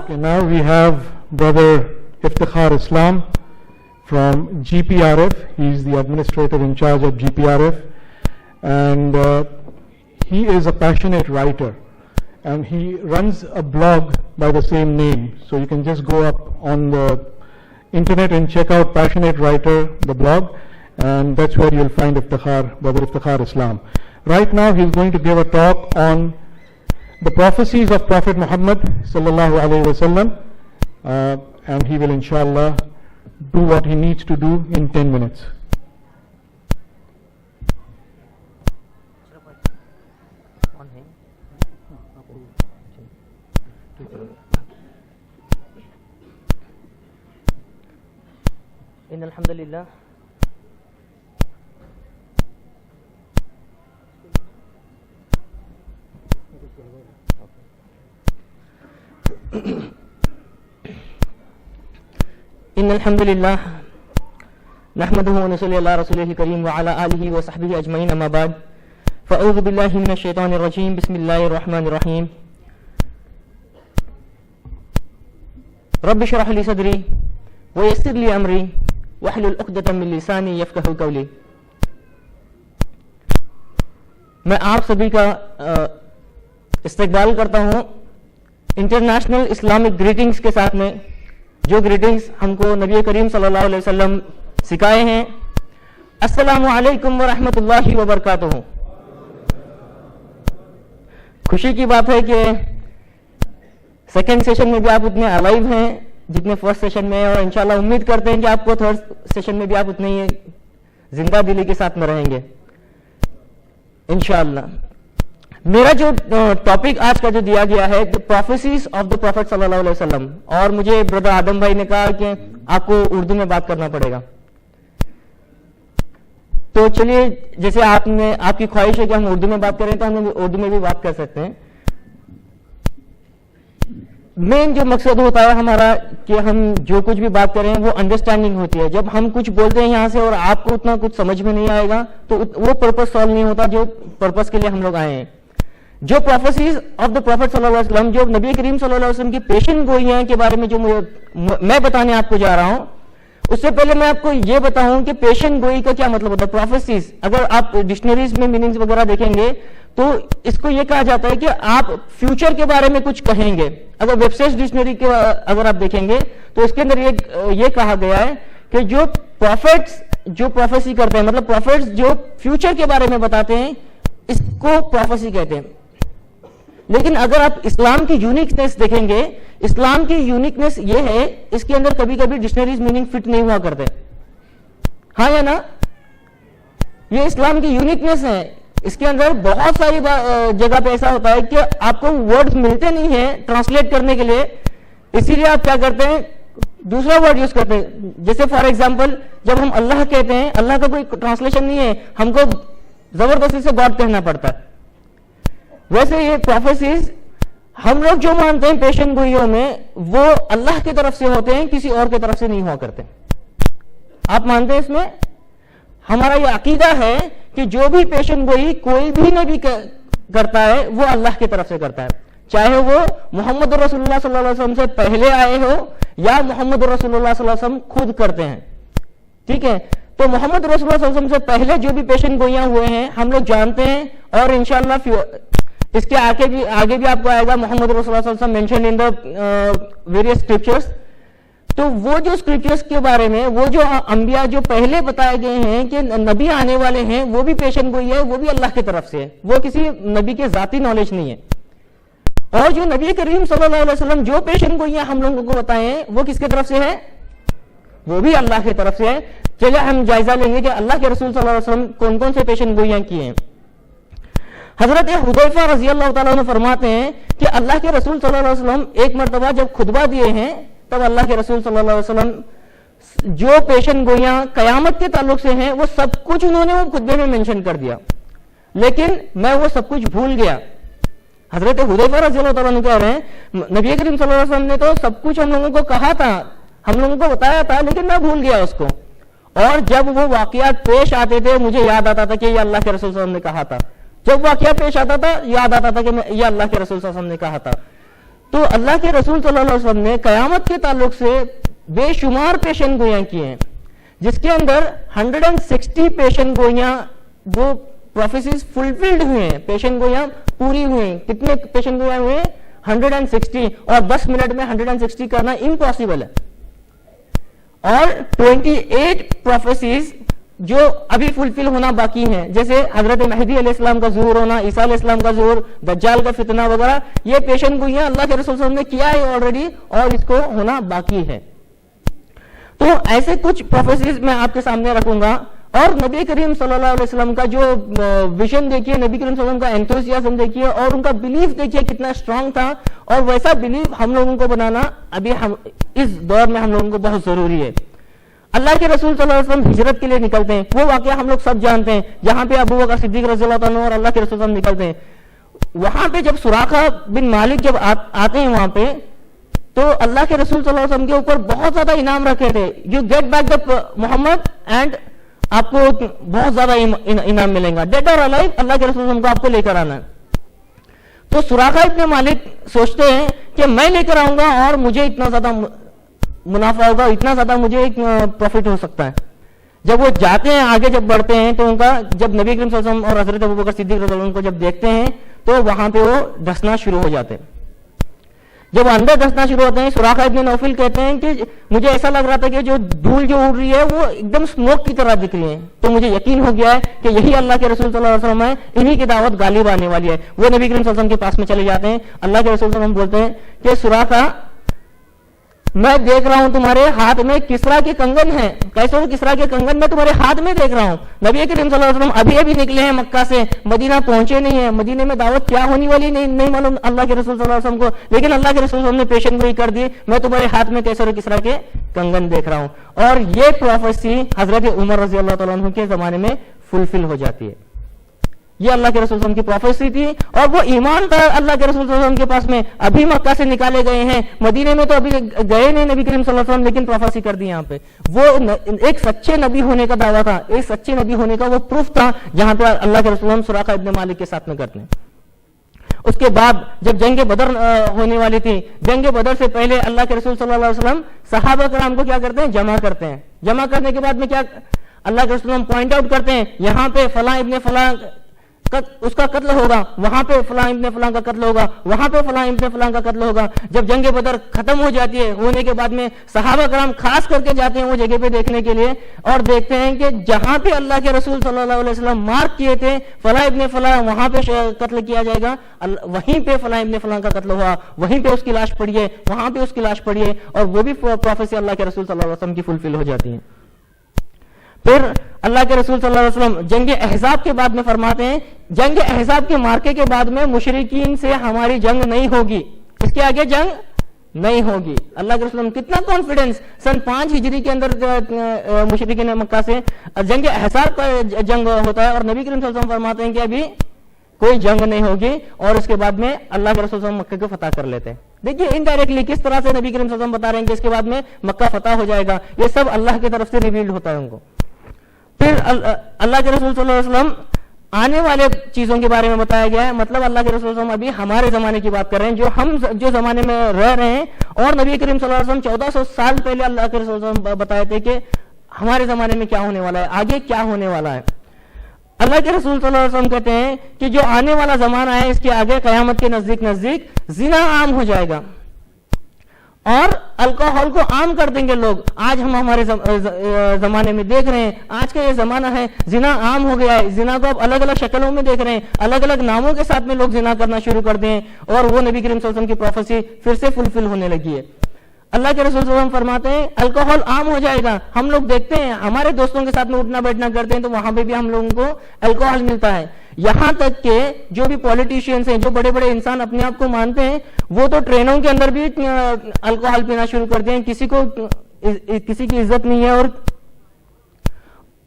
Okay, now we have Brother Iftikhar Islam from GPRF. He's the administrator in charge at GPRF, and he is a passionate writer, and he runs a blog by the same name. So you can just go up on the internet and check out Passionate Writer, the blog, and that's where you'll find Iftikhar, Brother Iftikhar Islam. Right now he's going to give a talk on the prophecies of Prophet Muhammad sallallahu alaihi wasallam, and he will inshallah do what he needs to do in 10 minutes. إن الحمد لله إن الحمد لله نحمده ونصلي على رسوله الكريم وعلى آله وصحبه أجمعين أما بعد فأعوذ بالله من الشيطان الرجيم بسم الله الرحمن الرحيم رب اشرح لي صدري ويسر لي أمري واحلل عقدة من لساني يفقهوا قولي. میں آپ سبھی کا استقبال کرتا ہوں انٹرنیشنل اسلامک گریٹنگز کے ساتھ میں، جو گریٹنگز ہم کو نبی کریم صلی اللہ علیہ وسلم سکھائے ہیں. السلام علیکم ورحمۃ اللہ وبرکاتہ. خوشی کی بات ہے کہ سیکنڈ سیشن میں بھی آپ اتنے الائیو ہیں جتنے فرسٹ سیشن میں، اور انشاءاللہ امید کرتے ہیں کہ آپ کو تھرڈ سیشن میں بھی آپ اتنے ہی زندہ دلی کے ساتھ میں رہیں گے انشاءاللہ. میرا جو ٹاپک آج کا جو دیا گیا ہے the prophecies of the Prophet صلی اللہ علیہ وسلم، اور مجھے بردر آدم بھائی نے کہا کہ آپ کو اردو میں بات کرنا پڑے گا، تو چلیے جیسے آپ کی خواہش ہے کہ ہم اردو میں بات کریں تو ہم اردو میں بھی بات کر سکتے ہیں. مین جو مقصد ہوتا ہے ہمارا کہ ہم جو کچھ بھی بات کریں وہ انڈرسٹینڈنگ ہوتی ہے. جب ہم کچھ بولتے ہیں یہاں سے اور آپ کو اتنا کچھ سمجھ میں نہیں آئے گا تو وہ پرپس سالو نہیں ہوتا جو پرپس کے لیے ہم لوگ آئے ہیں. جو پروفیسیز آف دا پروفیٹ صلی اللہ علیہ وسلم، جو نبی کریم صلی اللہ علیہ وسلم کی پیشن گوئیاں کے بارے میں جو میں بتانے آپ کو جا رہا ہوں، اس سے پہلے میں آپ کو یہ بتاؤں کہ پیشن گوئی کا کیا مطلب ہوتا ہے. پروفیسیز اگر آپ ڈکشنریز میں میننگز وغیرہ دیکھیں گے تو اس کو یہ کہا جاتا ہے کہ آپ فیوچر کے بارے میں کچھ کہیں گے. اگر ویب سائٹ ڈکشنری کے اگر آپ دیکھیں گے تو اس کے اندر یہ کہا گیا ہے کہ جو پروفیٹس جو پروفیسی کرتے ہیں، مطلب پروفیٹس جو فیوچر کے بارے میں بتاتے ہیں، اس کو پروفیسی کہتے ہیں. لیکن اگر آپ اسلام کی یونیکنیس دیکھیں گے، اسلام کی یونیکنیس یہ ہے اس کے اندر کبھی کبھی ڈکشنریز میننگ فٹ نہیں ہوا کرتے. ہاں یا نا؟ یہ اسلام کی یونیکنیس ہے. اس کے اندر بہت ساری جگہ پہ ایسا ہوتا ہے کہ آپ کو ورڈز ملتے نہیں ہیں ٹرانسلیٹ کرنے کے لیے، اسی لیے آپ کیا کرتے ہیں دوسرا ورڈ یوز کرتے ہیں. جیسے فار ایگزامپل جب ہم اللہ کہتے ہیں، اللہ کا کوئی ٹرانسلیشن نہیں ہے، ہم کو زبردستی سے گاڈ کہنا پڑتا ہے. ویسے یہ پروفیسیز ہم لوگ جو مانتے ہیں پیشن گوئیوں میں، وہ اللہ کی طرف سے ہوتے ہیں، کسی اور کی طرف سے نہیں ہوا کرتے. آپ مانتے ہیں اس میں؟ ہمارا یہ عقیدہ ہے کہ جو بھی پیشن گوئی کوئی بھی نبی کرتا ہے وہ اللہ کی طرف سے کرتا ہے، چاہے وہ محمد رسول اللہ صلی اللہ علیہ وسلم سے پہلے آئے ہو یا محمد رسول اللہ صلی اللہ علیہ وسلم خود کرتے ہیں. ٹھیک ہے، تو محمد رسول اللہ صلی اللہ علیہ وسلم سے پہلے جو بھی پیشن گوئیاں ہوئے ہیں ہم لوگ جانتے ہیں، اور انشاءاللہ اس کے آگے بھی آپ کو آئے گا محمد رسول اللہ صلی اللہ علیہ وسلم mention in the various scriptures. تو وہ جو اسکرپچرز کے بارے میں وہ جو انبیاء جو پہلے بتائے گئے ہیں کہ نبی آنے والے ہیں، وہ بھی پیشن گوئی ہے، وہ بھی اللہ کی طرف سے ہے، وہ کسی نبی کے ذاتی نالج نہیں ہے. اور جو نبی کریم صلی اللہ علیہ وسلم جو پیشن گوئیاں ہم لوگوں کو بتائے ہیں وہ کس کی طرف سے ہے؟ وہ بھی اللہ کی طرف سے ہے. چلیے ہم جائزہ لیں گے کہ اللہ کے رسول صلی اللہ علیہ وسلم کون کون سے پیشن گوئیاں کیے ہیں. حضرت حذیفہ رضی اللہ تعالیٰ عنہ فرماتے ہیں کہ اللہ کے رسول صلی اللہ علیہ وسلم ایک مرتبہ جب خطبہ دیے ہیں تب اللہ کے رسول صلی اللہ علیہ وسلم جو پیشن گوئیاں قیامت کے تعلق سے ہیں وہ سب کچھ انہوں نے وہ خطبے میں مینشن کر دیا، لیکن میں وہ سب کچھ بھول گیا. حضرت حذیفہ رضی اللہ تعالیٰ عنہ کہہ رہے ہیں نبی کریم صلی اللہ علیہ وسلم نے تو سب کچھ ہم لوگوں کو کہا تھا، ہم لوگوں کو بتایا تھا، لیکن میں بھول گیا اس کو. اور جب وہ واقعات پیش آتے تھے مجھے یاد آتا تھا کہ یہ اللہ کے رسول صلی اللہ علیہ وسلم نے کہا تھا. جب واقعہ پیش آتا تھا یاد آتا تھا کہ یہ اللہ کے رسول صلی اللہ علیہ وسلم نے کہا تھا. تو اللہ کے رسول صلی اللہ علیہ وسلم نے قیامت کے تعلق سے بے شمار پیشن گوئیاں کی ہیں، جس کے اندر 160 پیشن گوئیاں وہ پروفیسیز فلفلڈ ہوئے ہیں، پیشن گوئیاں پوری ہوئی ہیں. کتنے پیشن گوئیاں ہوئے ہیں؟ 160. اور 10 منٹ میں 160 کرنا امپاسبل ہے. اور 28 پروفیسیز جو ابھی فلفل ہونا باقی ہیں، جیسے حضرت مہدی علیہ السلام کا ظہور ہونا، عیسیٰ علیہ السلام کا ظہور، دجال کا فتنہ وغیرہ، یہ پیشن گوئیاں اللہ کے رسول صلی اللہ علیہ وسلم نے کیا ہے آلریڈی، اور اس کو ہونا باقی ہے. تو ایسے کچھ پروفیسیز میں آپ کے سامنے رکھوں گا. اور نبی کریم صلی اللہ علیہ وسلم کا جو ویژن دیکھیے، نبی کریم صلی اللہ علیہ وسلم کا انتھوسیازم دیکھیے، اور ان کا بلیف دیکھیے کتنا اسٹرانگ تھا. اور ویسا بلیف ہم لوگوں کو بنانا ابھی اس دور میں ہم لوگوں کو بہت ضروری ہے. اللہ کے رسول صلی اللہ علیہ وسلم ہجرت کے لیے نکلتے ہیں، وہ واقعہ ہم لوگ سب جانتے ہیں، جہاں پہ ابو بکر صدیق رضی اللہ عنہ اور اللہ کے رسول صلی اللہ علیہ وسلم نکلتے ہیں. وہاں پہ جب سراقہ بن مالک جب آتے ہیں وہاں پہ، تو اللہ کے رسول صلی اللہ علیہ وسلم کے اوپر بہت زیادہ انعام رکھے تھے. You get back the Muhammad and آپ کو بہت زیادہ انعام ملیں گا، ڈیڈ اور الائیو اللہ کے رسول صلی اللہ علیہ وسلم کو آپ کو لے کر آنا ہے. تو سراقہ ابن مالک سوچتے ہیں کہ میں لے کر آؤں گا اور مجھے اتنا زیادہ منافع ہوگا، اتنا زیادہ مجھے پروفٹ ہو سکتا ہے. جب وہ جاتے ہیں آگے، جب بڑھتے ہیں، تو ان کا جب نبی کریم صلی اللہ علیہ وسلم اور حضرت ابوبکر صدیق رضی اللہ عنہ کو جب دیکھتے ہیں تو وہاں پہ وہ ڈسنا شروع ہو جاتے ہیں. جب اندر دسنا شروع ہوتے ہیں، سراقہ ابن نوفل کہتے ہیں کہ مجھے ایسا لگ رہا تھا کہ جو دھول جو اڑ رہی ہے وہ ایک دم اسموک کی طرح دکھ رہی ہے. تو مجھے یقین ہو گیا ہے کہ یہی اللہ کے رسول صلی اللہ علیہ وسلم ہے، انہی کی دعوت غالب آنے والی ہے. وہ نبی کریم صلی اللہ علیہ وسلم کے پاس میں چلے جاتے ہیں. اللہ کے رسول صلی اللہ علیہ وسلم بولتے ہیں کہ سراقہ، میں دیکھ رہا ہوں تمہارے ہاتھ میں کسرا کے کنگن ہیں. کیسے وہ کسرا کے کنگن میں تمہارے ہاتھ میں دیکھ رہا ہوں؟ نبی کریم صلی اللہ علیہ وسلم ابھی نکلے ہیں مکہ سے، مدینہ پہنچے نہیں ہیں، مدینے میں دعوت کیا ہونے والی نہیں معلوم اللہ کے رسول صلی اللہ علیہ وسلم کو. لیکن اللہ کے رسول صلی اللہ علیہ وسلم نے پیشن گوئی کر دی، میں تمہارے ہاتھ میں کیسر و کسرا کے کنگن دیکھ رہا ہوں. اور یہ پروفیسی حضرت عمر رضی اللہ تعالیٰ عنہ کے زمانے میں فلفل ہو جاتی ہے. یہ اللہ کے رسول صلی اللہ علیہ وسلم کی پروفیسی تھی. اور وہ ایمان تھا اللہ کے رسول صلی اللہ علیہ وسلم کے پاس میں، ابھی مکہ سے نکالے گئے ہیں، مدینے میں تو ابھی گئے نہیں نبی کریم صلی اللہ علیہ وسلم، لیکن پروفیسی کر دی. یہاں پہ وہ ایک سچے نبی ہونے کا دعویٰ تھا، ایک سچے نبی ہونے کا وہ پروف تھا، جہاں پہ اللہ کے رسول سراقہ ابن مالک کے ساتھ میں کرتے ہیں. اس کے بعد جب جنگ بدر ہونے والی تھی، جنگ بدر سے پہلے اللہ کے رسول صلی اللہ علیہ وسلم صحابہ کرام کو کیا کرتے ہیں؟ جمع کرتے ہیں. جمع کرنے کے بعد میں کیا اللہ کے رسول پوائنٹ آؤٹ کرتے ہیں، یہاں پہ فلاں ابن فلاں اس کا قتل ہوگا، وہاں پہ فلاں ابن فلاں کا قتل ہوگا، وہاں پہ فلاں ابن فلاں کا قتل ہوگا. جب جنگ بدر ختم ہو جاتی ہے، ہونے کے بعد میں صحابہ کرام خاص کر کے جاتے ہیں وہ جگہ پہ دیکھنے کے لیے، اور دیکھتے ہیں کہ جہاں پہ اللہ کے رسول صلی اللہ علیہ وسلم مارک کیے تھے فلاں ابن فلاں، وہاں پہ قتل کیا جائے گا، وہیں پہ فلاں ابن فلاں کا قتل ہوا، وہیں پہ اس کی لاش پڑی ہے، وہاں پہ اس کی لاش پڑی ہے. اور وہ بھی پروفیسی اللہ کے رسول صلی اللہ علیہ وسلم کی فلفل ہو جاتی ہیں. پھر اللہ کے رسول صلی اللہ علیہ وسلم جنگ احزاب کے بعد میں فرماتے ہیں، جنگ احزاب کے مارکے کے بعد میں مشرکین سے ہماری جنگ نہیں ہوگی، اس کے آگے جنگ نہیں ہوگی. اللہ کے رسول کتنا کانفیڈنس. سن 5 ہجری کے اندر مشرکین مکہ سے جنگ احزاب کا جنگ ہوتا ہے، اور نبی کریم صلی اللہ علیہ وسلم فرماتے ہیں کہ ابھی کوئی جنگ نہیں ہوگی، اور اس کے بعد میں اللہ کے رسول صلی اللہ علیہ وسلم مکہ کو فتح کر لیتے ہیں. دیکھیے انڈائریکٹلی کس طرح سے نبی کریم صلی اللہ علیہ وسلم بتا رہے ہیں کہ اس کے بعد میں مکہ فتح ہو جائے گا. یہ سب اللہ کی طرف سے ریویلڈ ہوتا ہے ان کو. پھر اللہ کے رسول صلی اللہ علیہ وسلم آنے والے چیزوں کے بارے میں بتایا گیا ہے. مطلب اللہ کے رسول صلی اللہ علیہ وسلم ابھی ہمارے زمانے کی بات کر رہے ہیں، جو ہم جو زمانے میں رہ رہے ہیں. اور نبی کریم صلی اللہ علیہ وسلم 1400 سال پہلے اللہ کے رسول صلی اللہ علیہ وسلم بتائے تھے کہ ہمارے زمانے میں کیا ہونے والا ہے، آگے کیا ہونے والا ہے. اللہ کے رسول صلی اللہ علیہ وسلم کہتے ہیں کہ جو آنے والا زمانہ ہے، اس کے آگے قیامت کے نزدیک زنا عام ہو جائے گا، اور الکوہل کو عام کر دیں گے لوگ. آج ہم ہمارے زمانے میں دیکھ رہے ہیں، آج کا یہ زمانہ ہے، زنا عام ہو گیا ہے. زنا کو اب الگ الگ شکلوں میں دیکھ رہے ہیں، الگ الگ ناموں کے ساتھ میں لوگ زنا کرنا شروع کر دیں، اور وہ نبی کریم صلی اللہ علیہ وسلم کی پروفیسی پھر سے فلفل ہونے لگی ہے. اللہ کے رسول صلی اللہ علیہ وسلم فرماتے ہیں الکوہل عام ہو جائے گا. ہم لوگ دیکھتے ہیں ہمارے دوستوں کے ساتھ میں اٹھنا بیٹھنا کرتے ہیں تو وہاں پہ بھی ہم لوگوں کو الکوہل ملتا ہے. یہاں تک کہ جو بھی پولیٹیشینز ہیں، جو بڑے بڑے انسان اپنے آپ کو مانتے ہیں، وہ تو ٹرینوں کے اندر بھی الکوہل پینا شروع کر دیں. کسی کی عزت نہیں ہے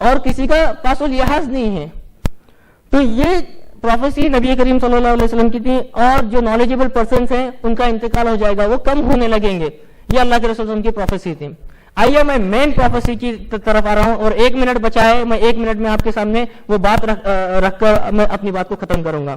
اور کسی کا پاس و لحاظ نہیں ہے. تو یہ پروفیسی نبی کریم صلی اللہ علیہ وسلم کی تھی. اور جو نالجیبل پرسنز ہیں ان کا انتقال ہو جائے گا، وہ کم ہونے لگیں گے. یہ اللہ کے رسول صلی اللہ علیہ وسلم کی پروفیسی تھی. آئیے میں مین پروفیسی کی طرف آ رہا ہوں، اور 1 منٹ بچا ہے. میں 1 منٹ میں آپ کے سامنے وہ بات رکھ کر میں اپنی بات کو ختم کروں گا.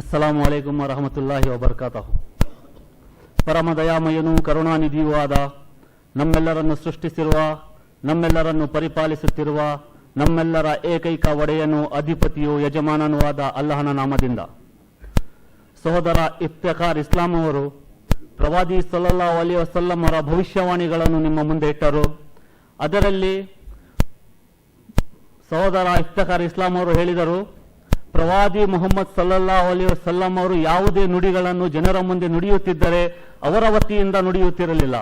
ಅಸ್ಸಲಾಮು ಅಲೈಕುಂ ವರಹಮತುಲ್ಲಾಹಿ ವಬರಕಾತಹು. ಪರಮ ದಯಾಮಯನೂ ಕರುಣಾನಿಧಿಯೂ ಆದ, ನಮ್ಮೆಲ್ಲರನ್ನು ಸೃಷ್ಟಿಸಿರುವ, ನಮ್ಮೆಲ್ಲರನ್ನು ಪರಿಪಾಲಿಸುತ್ತಿರುವ, ನಮ್ಮೆಲ್ಲರ ಏಕೈಕ ಒಡೆಯನೂ ಅಧಿಪತಿಯೂ ಯಜಮಾನನೂ ಆದ ಅಲ್ಲಾಹನ ನಾಮದಿಂದ. ಸಹೋದರ ಇಫ್ತಿಖಾರ್ ಇಸ್ಲಾಂ ಅವರು ಪ್ರವಾದಿ ಸಲ್ಲಲ್ಲಾಹು ಅಲೈಹಿ ವಸಲ್ಲಂ ಅವರ ಭವಿಷ್ಯವಾಣಿಗಳನ್ನು ನಿಮ್ಮ ಮುಂದೆ ಇಟ್ಟರು. ಅದರಲ್ಲಿ ಸಹೋದರ ಇಫ್ತಿಖಾರ್ ಇಸ್ಲಾಂ ಅವರು ಹೇಳಿದರು, ಪ್ರವಾದಿ ಮುಹಮ್ಮದ್ ಸಲ್ಲಲ್ಲಾಹು ಅಲೈಹಿ ವಸಲ್ಲಂ ಅವರು ಯಾವುದೇ ನುಡಿಗಳನ್ನು ಜನರ ಮುಂದೆ ನುಡಿಯುತ್ತಿದ್ದರೆ ಅವರ ವತಿಯಿಂದ ನುಡಿಯುತ್ತಿರಲಿಲ್ಲ.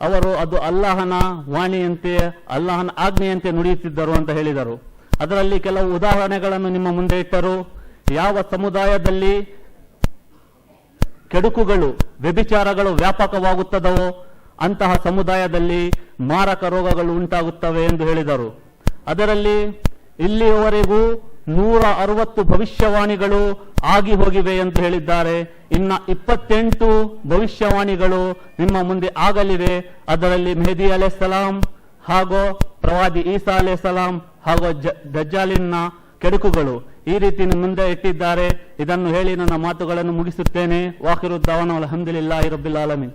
ಅವರು ಅದು ಅಲ್ಲಾಹನ ವಾಣಿಯಂತೆ, ಅಲ್ಲಾಹನ ಆಜ್ಞೆಯಂತೆ ನುಡಿಯುತ್ತಿದ್ದರು ಅಂತ ಹೇಳಿದರು. ಅದರಲ್ಲಿ ಕೆಲವು ಉದಾಹರಣೆಗಳನ್ನು ನಿಮ್ಮ ಮುಂದೆ ಇಟ್ಟರು. ಯಾವ ಸಮುದಾಯದಲ್ಲಿ ಕೆಡುಕುಗಳು, ವ್ಯಭಿಚಾರಗಳು ವ್ಯಾಪಕವಾಗುತ್ತದವೋ ಅಂತಹ ಸಮುದಾಯದಲ್ಲಿ ಮಾರಕ ರೋಗಗಳು ಉಂಟಾಗುತ್ತವೆ ಎಂದು ಹೇಳಿದರು. ಅದರಲ್ಲಿ ಇಲ್ಲಿಯವರೆಗೂ 160 ಭವಿಷ್ಯವಾಣಿಗಳು ಆಗಿ ಹೋಗಿವೆ ಎಂದು ಹೇಳಿದ್ದಾರೆ. ಇನ್ನ 28 ಭವಿಷ್ಯವಾಣಿಗಳು ನಿಮ್ಮ ಮುಂದೆ ಆಗಲಿವೆ. ಅದರಲ್ಲಿ ಮೆಹದಿ ಅಲೈಹಿಸ್ಸಲಾಂ ಹಾಗೂ ಪ್ರವಾದಿ ಈಸಾ ಅಲೈಹಿಸ್ಸಲಾಂ ಹಾಗೂ ದಜ್ಜಾಲಿನ ಕೆಡುಕುಗಳು ಈ ರೀತಿ ಮುಂದೆ ಇಟ್ಟಿದ್ದಾರೆ. ಇದನ್ನು ಹೇಳಿ ನನ್ನ ಮಾತುಗಳನ್ನು ಮುಗಿಸುತ್ತೇನೆ. ವಾಖಿರು ದಾವಾನ ಅಲ್ಹಮ್ದುಲಿಲ್ಲಾಹಿ ರಬ್ಬಿಲ್ ಆಲಮೀನ್.